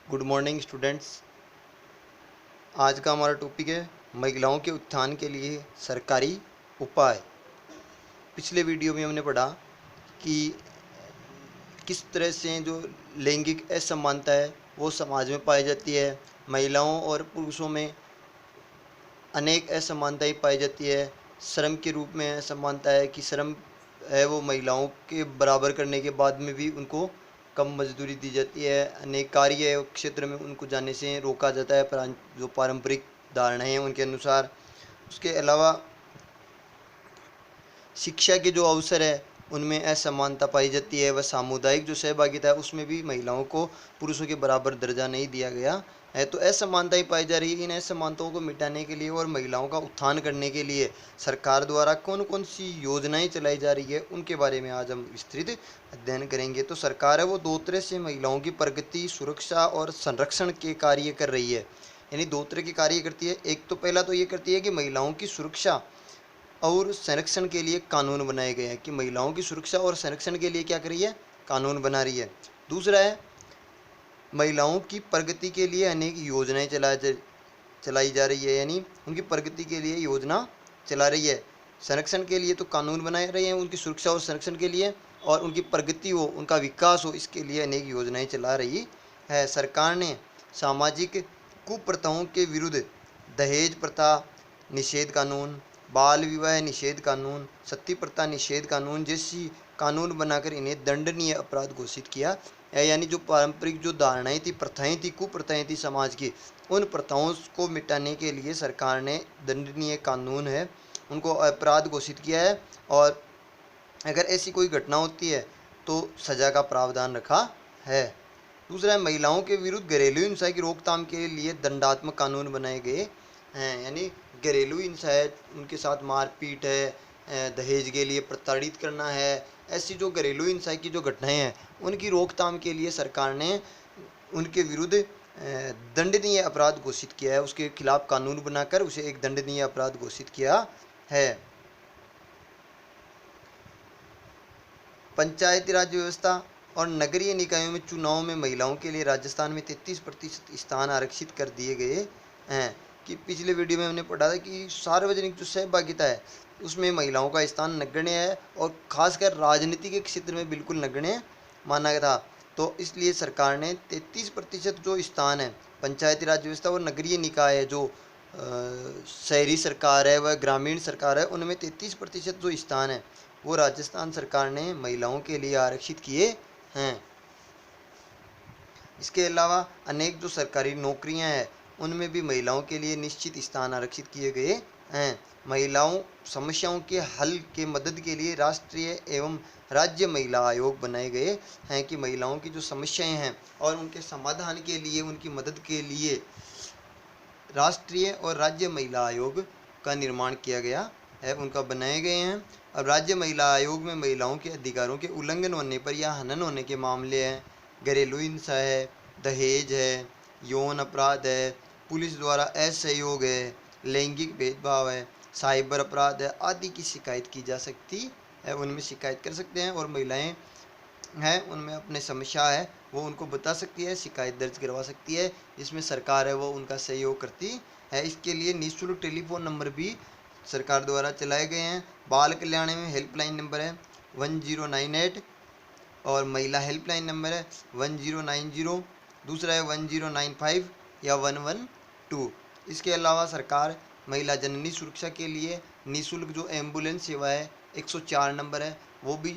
Good morning students. आज का हमारा टॉपिक है महिलाओं के उत्थान के लिए सरकारी उपाय। पिछले वीडियो में हमने पढ़ा कि किस तरह से जो लैंगिक असमानता है वो समाज में पाई जाती है। महिलाओं और पुरुषों में अनेक असमानताएं पाई जाती है। श्रम के रूप में असमानता है कि श्रम है वो महिलाओं के बराबर करने के बाद में भी उनको कम मजदूरी दी जाती है। अनेक कार्य क्षेत्र में उनको जाने से रोका जाता है जो पारंपरिक धारणाएं हैं उनके अनुसार। उसके अलावा शिक्षा के जो अवसर है उनमें असमानता पाई जाती है। वह सामुदायिक जो सहभागिता है उसमें भी महिलाओं को पुरुषों के बराबर दर्जा नहीं दिया गया है। तो असमानता ही पाई जा रही है। इन असमानताओं को मिटाने के लिए और महिलाओं का उत्थान करने के लिए सरकार द्वारा कौन कौन सी योजनाएं चलाई जा रही है उनके बारे में आज हम विस्तृत अध्ययन करेंगे। तो सरकार है वो दो तरह से महिलाओं की प्रगति, सुरक्षा और संरक्षण के कार्य कर रही है। यानी दो तरह के कार्य करती है। एक तो पहला तो ये करती है कि महिलाओं की सुरक्षा और संरक्षण के लिए कानून बनाए गए हैं, कि महिलाओं की सुरक्षा और संरक्षण के लिए क्या कर रही है, कानून बना रही है। दूसरा है महिलाओं की प्रगति के लिए अनेक योजनाएं चलाई जा रही है, यानी उनकी प्रगति के लिए योजना चला रही है। संरक्षण के लिए तो कानून बनाए रहे हैं उनकी सुरक्षा और संरक्षण के लिए, और उनकी प्रगति हो, उनका विकास हो, इसके लिए अनेक योजनाएं चला रही है। सरकार ने सामाजिक कुप्रथाओं के विरुद्ध दहेज प्रथा निषेध कानून, बाल विवाह निषेध कानून, सती प्रथा निषेध कानून जैसी कानून बनाकर इन्हें दंडनीय अपराध घोषित किया है। यानी जो पारंपरिक जो धारणाएं थी, प्रथाएं थी, कुप्रथाएं थी समाज की, उन प्रथाओं को मिटाने के लिए सरकार ने दंडनीय कानून है उनको अपराध घोषित किया है। और अगर ऐसी कोई घटना होती है तो सजा का प्रावधान रखा है। दूसरा है महिलाओं के विरुद्ध घरेलू हिंसा की रोकथाम के लिए दंडात्मक कानून बनाए गए हैं। यानी घरेलू हिंसा है, उनके साथ मारपीट है, दहेज के लिए प्रताड़ित करना है, ऐसी जो घरेलू हिंसा की जो घटनाएं हैं उनकी रोकथाम के लिए सरकार ने उनके विरुद्ध दंडनीय अपराध घोषित किया है। उसके खिलाफ कानून बनाकर उसे एक दंडनीय अपराध घोषित किया है। पंचायती राज व्यवस्था और नगरीय निकायों में चुनाव में महिलाओं के लिए राजस्थान में 33% स्थान आरक्षित कर दिए गए हैं। कि पिछले वीडियो में हमने पढ़ा था कि सार्वजनिक जो सहभागिता है उसमें महिलाओं का स्थान नगण्य है, और खासकर राजनीति के क्षेत्र में बिल्कुल नगण्य माना गया था। तो इसलिए सरकार ने 33% जो स्थान है पंचायती राज व्यवस्था और नगरीय निकाय है, जो शहरी सरकार है वह ग्रामीण सरकार है, उनमें 33% जो स्थान है वो राजस्थान सरकार ने महिलाओं के लिए आरक्षित किए हैं। इसके अलावा अनेक जो सरकारी नौकरियां हैं उनमें भी महिलाओं के लिए निश्चित स्थान आरक्षित किए गए हैं। महिलाओं समस्याओं के हल के मदद के लिए राष्ट्रीय एवं राज्य महिला आयोग बनाए गए हैं, कि महिलाओं की जो समस्याएं हैं और उनके समाधान के लिए, उनकी मदद के लिए राष्ट्रीय और राज्य महिला आयोग का निर्माण किया गया है, उनका बनाए गए हैं। अब राज्य महिला आयोग में महिलाओं के अधिकारों के उल्लंघन होने पर या हनन होने के मामले हैं, घरेलू हिंसा है, दहेज है, यौन अपराध है, पुलिस द्वारा असहयोग है, लैंगिक भेदभाव है, साइबर अपराध है आदि की शिकायत की जा सकती है। उनमें शिकायत कर सकते हैं, और महिलाएं हैं उनमें अपने समस्या है वो उनको बता सकती है, शिकायत दर्ज करवा सकती है, जिसमें सरकार है वो उनका सहयोग करती है। इसके लिए निःशुल्क टेलीफोन नंबर भी सरकार द्वारा चलाए गए हैं। बाल कल्याण में हेल्पलाइन नंबर है 1098, और महिला हेल्पलाइन नंबर है 1090। दूसरा है 1095 या 112। इसके अलावा सरकार महिला जननी सुरक्षा के लिए निःशुल्क जो एम्बुलेंस सेवा है 104 नंबर है वो भी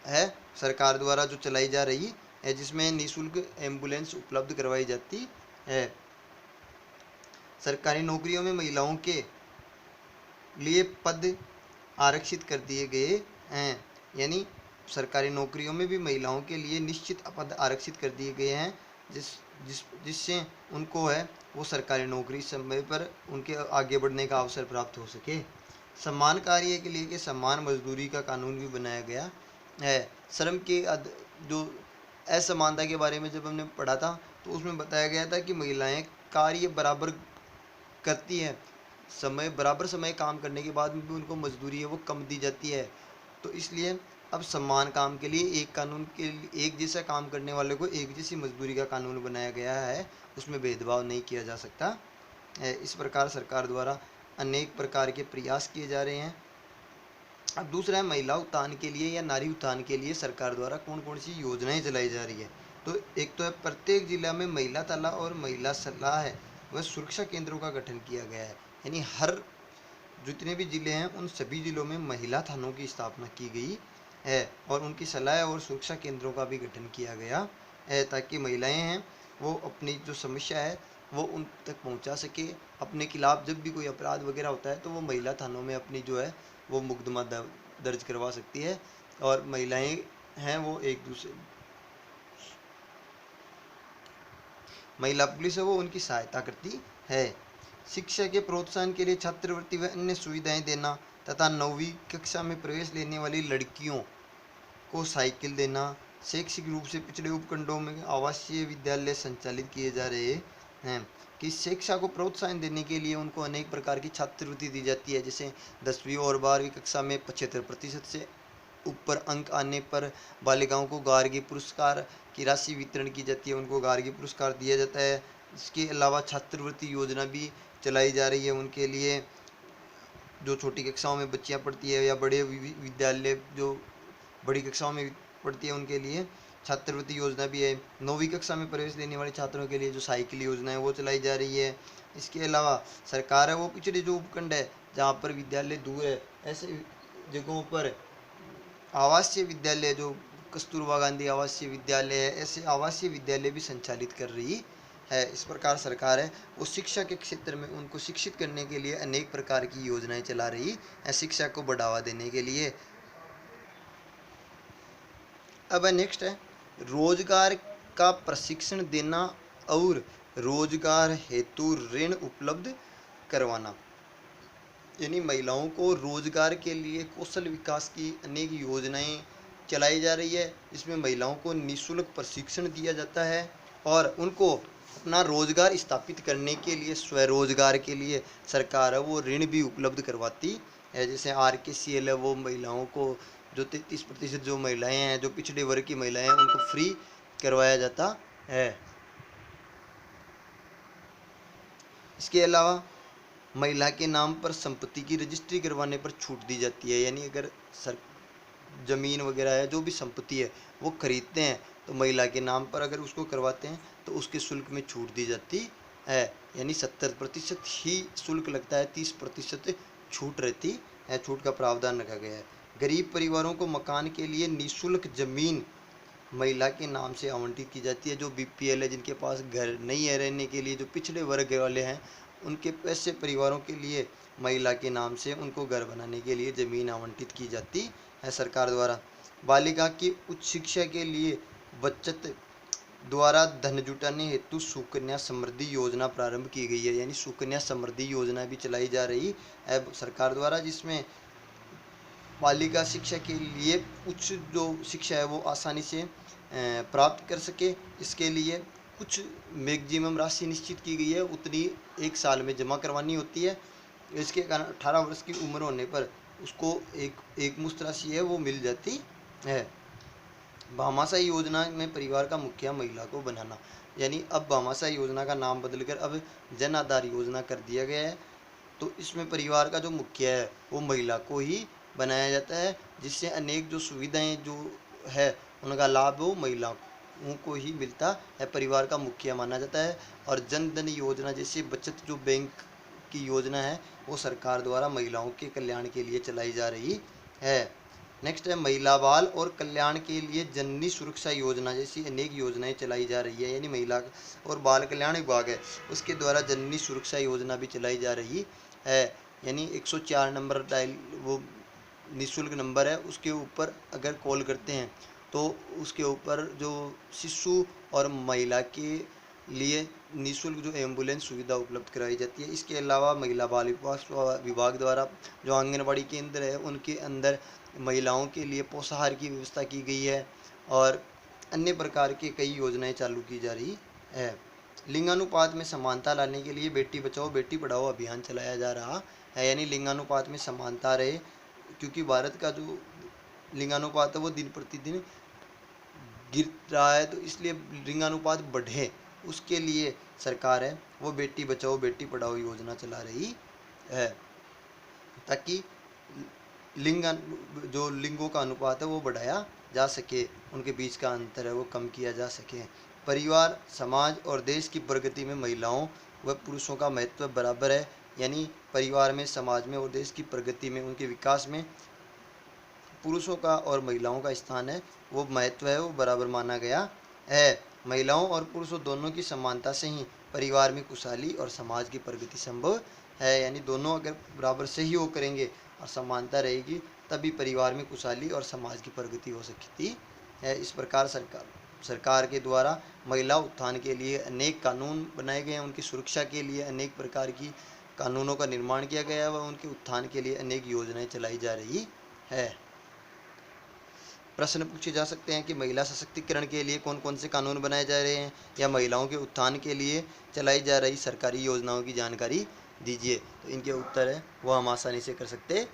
है सरकार द्वारा जो चलाई जा रही है, जिसमें निःशुल्क एम्बुलेंस उपलब्ध करवाई जाती है। सरकारी नौकरियों में महिलाओं के लिए पद आरक्षित कर दिए गए हैं, यानी सरकारी नौकरियों में भी महिलाओं के लिए निश्चित पद आरक्षित कर दिए गए हैं, जिससे उनको है वो सरकारी नौकरी समय पर उनके आगे बढ़ने का अवसर प्राप्त हो सके। समान कार्य के लिए के समान मजदूरी का कानून भी बनाया गया है। श्रम के जो असमानता के बारे में जब हमने पढ़ा था तो उसमें बताया गया था कि महिलाएं कार्य बराबर करती हैं, बराबर समय काम करने के बाद भी उनको मजदूरी है वो कम दी जाती है। तो इसलिए अब समान काम के लिए एक कानून के लिए एक जैसा काम करने वाले को एक जैसी मजदूरी का कानून बनाया गया है, उसमें भेदभाव नहीं किया जा सकता है। इस प्रकार सरकार द्वारा अनेक प्रकार के प्रयास किए जा रहे हैं। अब दूसरा है महिला उत्थान के लिए या नारी उत्थान के लिए सरकार द्वारा कौन कौन सी योजनाएं चलाई जा रही है। तो एक तो है प्रत्येक जिला में महिला ताला और महिला सलाह है वह सुरक्षा केंद्रों का गठन किया गया है। यानी हर जितने भी जिले हैं उन सभी जिलों में महिला थानों की स्थापना की गई है और उनकी सलाह और सुरक्षा केंद्रों का भी गठन किया गया है, ताकि महिलाएं हैं वो अपनी जो समस्या है वो उन तक पहुंचा सके। अपने खिलाफ जब भी कोई अपराध वगैरह होता है तो वो महिला थानों में अपनी जो है वो मुकदमा दर्ज करवा सकती है, और महिलाएं हैं वो एक दूसरे महिला पुलिस है वो उनकी सहायता करती है। शिक्षा के प्रोत्साहन के लिए छात्रवृत्ति व अन्य सुविधाएं देना तथा 9वीं कक्षा में प्रवेश लेने वाली लड़कियों को साइकिल देना। शैक्षिक रूप से पिछड़े उपखंडों में आवासीय विद्यालय संचालित किए जा रहे हैं कि शिक्षा को प्रोत्साहन देने के लिए उनको अनेक प्रकार की छात्रवृत्ति दी जाती है। जैसे 10वीं और 12वीं कक्षा में 75% से ऊपर अंक आने पर बालिकाओं को गार्गी पुरस्कार की राशि वितरण की जाती है, उनको गार्गी पुरस्कार दिया जाता है। इसके अलावा छात्रवृत्ति योजना भी चलाई जा रही है उनके लिए, जो छोटी कक्षाओं में बच्चियां पढ़ती है या बड़े विद्यालय जो बड़ी कक्षाओं में पढ़ती है उनके लिए छात्रवृत्ति योजना भी है। 9वीं कक्षा में प्रवेश लेने वाले छात्रों के लिए जो साइकिल योजना है वो चलाई जा रही है। इसके अलावा सरकार है वो पिछड़े जो उपखंड है जहाँ पर विद्यालय दूर है ऐसे जगहों पर आवासीय विद्यालय जो कस्तूरबा गांधी आवासीय विद्यालय है, ऐसे आवासीय विद्यालय भी संचालित कर रही है। इस प्रकार सरकार है वो शिक्षा के क्षेत्र में उनको शिक्षित करने के लिए अनेक प्रकार की योजनाएं चला रही है शिक्षा को बढ़ावा देने के लिए। अब नेक्स्ट है रोजगार का प्रशिक्षण देना और रोजगार हेतु ऋण उपलब्ध करवाना। यानी महिलाओं को रोजगार के लिए कौशल विकास की अनेक योजनाएं चलाई जा रही है। इसमें महिलाओं को निःशुल्क प्रशिक्षण दिया जाता है और उनको अपना रोजगार स्थापित करने के लिए स्वरोजगार के लिए सरकार है वो ऋण भी उपलब्ध करवाती है। जैसे RKCL है वो महिलाओं को जो 33% जो महिलाएं हैं जो पिछड़े वर्ग की महिलाएं हैं उनको फ्री करवाया जाता है। इसके अलावा महिला के नाम पर संपत्ति की रजिस्ट्री करवाने पर छूट दी जाती है। यानी अगर सर जमीन वगैरह है जो भी संपत्ति है वो खरीदते हैं तो महिला के नाम पर अगर उसको करवाते हैं तो उसके शुल्क में छूट दी जाती है। यानी 70% ही शुल्क लगता है, 30% छूट रहती है, छूट का प्रावधान रखा गया है। गरीब परिवारों को मकान के लिए निःशुल्क जमीन महिला के नाम से आवंटित की जाती है। जो BPL है जिनके पास घर नहीं है रहने के लिए, जो पिछड़े वर्ग वाले हैं उनके ऐसे परिवारों के लिए महिला के नाम से उनको घर बनाने के लिए ज़मीन आवंटित की जाती है सरकार द्वारा। बालिका की उच्च शिक्षा के लिए बचत द्वारा धन जुटाने हेतु सुकन्या समृद्धि योजना प्रारंभ की गई है। यानी सुकन्या समृद्धि योजना भी चलाई जा रही है सरकार द्वारा, जिसमें बालिका शिक्षा के लिए उच्च जो शिक्षा है वो आसानी से प्राप्त कर सके। इसके लिए कुछ मैक्सिमम राशि निश्चित की गई है, उतनी एक साल में जमा करवानी होती है। इसके कारण 18 वर्ष की उम्र होने पर उसको एक मुश्त राशि है वो मिल जाती है। भामाशाह योजना में परिवार का मुखिया महिला को बनाना। यानी अब भामाशाह योजना का नाम बदलकर अब जन आधार योजना कर दिया गया है। तो इसमें परिवार का जो मुखिया है वो महिला को ही बनाया जाता है, जिससे अनेक जो सुविधाएं जो है उनका लाभ वो महिलाओं को ही मिलता है, परिवार का मुखिया माना जाता है। और जन धन योजना जैसी बचत जो बैंक की योजना है वो सरकार द्वारा महिलाओं के कल्याण के लिए चलाई जा रही है। नेक्स्ट है महिला बाल और कल्याण के लिए जननी सुरक्षा योजना जैसी अनेक योजनाएं चलाई जा रही है। यानी महिला और बाल कल्याण विभाग है उसके द्वारा जननी सुरक्षा योजना भी चलाई जा रही है। यानी 104 नंबर डायल वो निःशुल्क नंबर है, उसके ऊपर अगर कॉल करते हैं तो उसके ऊपर जो शिशु और महिला के लिए निःशुल्क जो एम्बुलेंस सुविधा उपलब्ध कराई जाती है। इसके अलावा महिला बाल विभाग द्वारा जो आंगनबाड़ी केंद्र है उनके अंदर महिलाओं के लिए पोषाहार की व्यवस्था की गई है और अन्य प्रकार के कई योजनाएं चालू की जा रही है। लिंगानुपात में समानता लाने के लिए बेटी बचाओ बेटी पढ़ाओ अभियान चलाया जा रहा है। यानी लिंगानुपात में समानता रहे, क्योंकि भारत का जो लिंगानुपात है वो दिन प्रतिदिन गिर रहा है, तो इसलिए लिंगानुपात बढ़े उसके लिए सरकार है वो बेटी बचाओ बेटी पढ़ाओ योजना चला रही है, ताकि लिंग जो लिंगों का अनुपात है वो बढ़ाया जा सके, उनके बीच का अंतर है वो कम किया जा सके। परिवार, समाज और देश की प्रगति में महिलाओं व पुरुषों का महत्व बराबर है, यानी परिवार में, समाज में और देश की प्रगति में, उनके विकास में पुरुषों का और महिलाओं का स्थान है वो महत्व है वो बराबर माना गया है। महिलाओं और पुरुषों दोनों की समानता से ही परिवार में खुशहाली और समाज की प्रगति संभव है, यानी दोनों अगर बराबर सहयोग करेंगे और समानता रहेगी तभी परिवार में खुशहाली और समाज की प्रगति हो सकती है। इस प्रकार सरकार के द्वारा महिला उत्थान के लिए अनेक कानून बनाए गए हैं, उनकी सुरक्षा के लिए अनेक प्रकार की कानूनों का निर्माण किया गया है व उनके उत्थान के लिए अनेक योजनाएं चलाई जा रही है। प्रश्न पूछे जा सकते हैं कि महिला सशक्तिकरण के लिए कौन कौन से कानून बनाए जा रहे हैं या महिलाओं के उत्थान के लिए चलाई जा रही सरकारी योजनाओं की जानकारी दीजिए। तो इनके उत्तर है वो हम आसानी से कर सकते